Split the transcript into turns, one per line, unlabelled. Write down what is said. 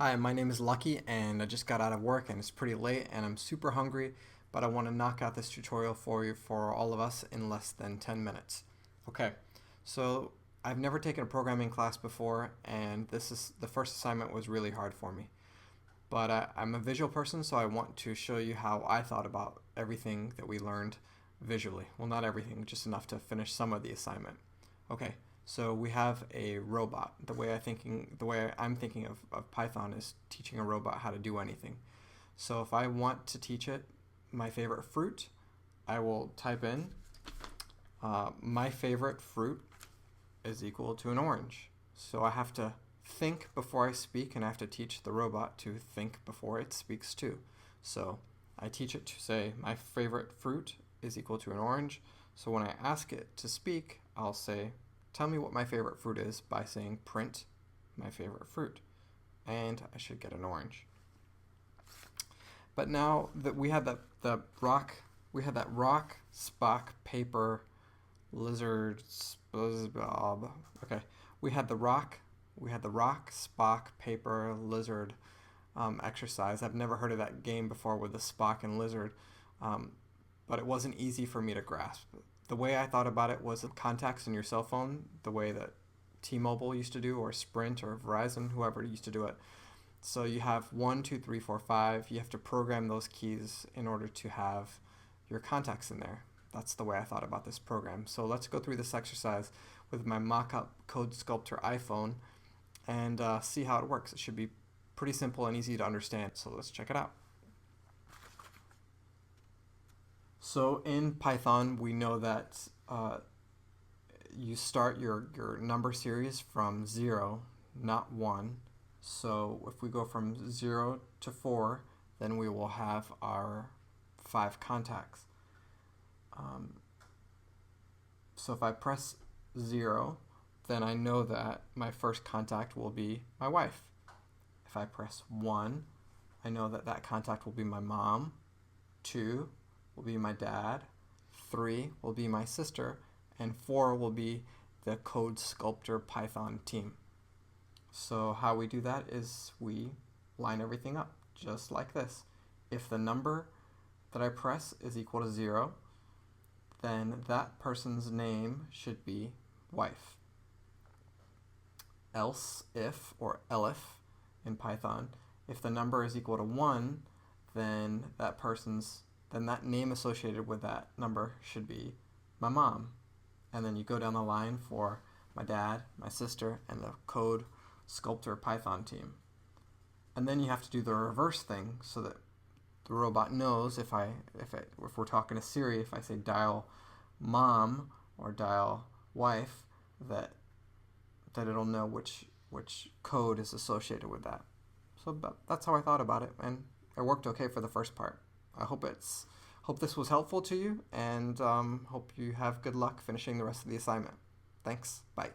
Hi, my name is Lucky and I just got out of work and it's pretty late and I'm super hungry, but I want to knock out this tutorial for you for all of us in less than 10 minutes. Okay, so I've never taken a programming class before and the first assignment was really hard for me. But I'm a visual person, so I want to show you how I thought about everything that we learned visually. Well, not everything, just enough to finish some of the assignment. Okay, so we have a robot. The way I'm thinking of Python is teaching a robot how to do anything. So if I want to teach it my favorite fruit, I will type in my favorite fruit is equal to an orange. So I have to think before I speak, and I have to teach the robot to think before it speaks too. So I teach it to say my favorite fruit is equal to an orange. So when I ask it to speak, I'll say, tell me what my favorite fruit is by saying print my favorite fruit. And I should get an orange. But now that we had that rock, Spock, paper, lizard, Bob. Okay, we had the rock, Spock, paper, lizard exercise. I've never heard of that game before with the Spock and lizard, but it wasn't easy for me to grasp. The way I thought about it was contacts in your cell phone, the way that T-Mobile used to do, or Sprint, or Verizon, whoever used to do it. So you have 1, 2, 3, 4, 5. You have to program those keys in order to have your contacts in there. That's the way I thought about this program. So let's go through this exercise with my mock-up Code Sculptor iPhone and see how it works. It should be pretty simple and easy to understand. So let's check it out. So in Python, we know that you start your number series from 0, not 1. So if we go from 0 to 4, then we will have our 5 contacts. So if I press 0, then I know that my first contact will be my wife. If I press 1, I know that that contact will be my mom. 2 will be my dad. 3 will be my sister. And 4 will be the Code Sculptor Python team. So how we do that is we line everything up just like this. If the number that I press is equal to 0, then that person's name should be wife. Else if, or elif in Python, if the number is equal to 1, then that name associated with that number should be my mom. And then you go down the line for my dad, my sister, and the Code Sculptor Python team. And then you have to do the reverse thing so that the robot knows if we're talking to Siri, if I say dial mom or dial wife, that it'll know which code is associated with that. So that's how I thought about it, and it worked okay for the first part. I hope this was helpful to you, and hope you have good luck finishing the rest of the assignment. Thanks. Bye.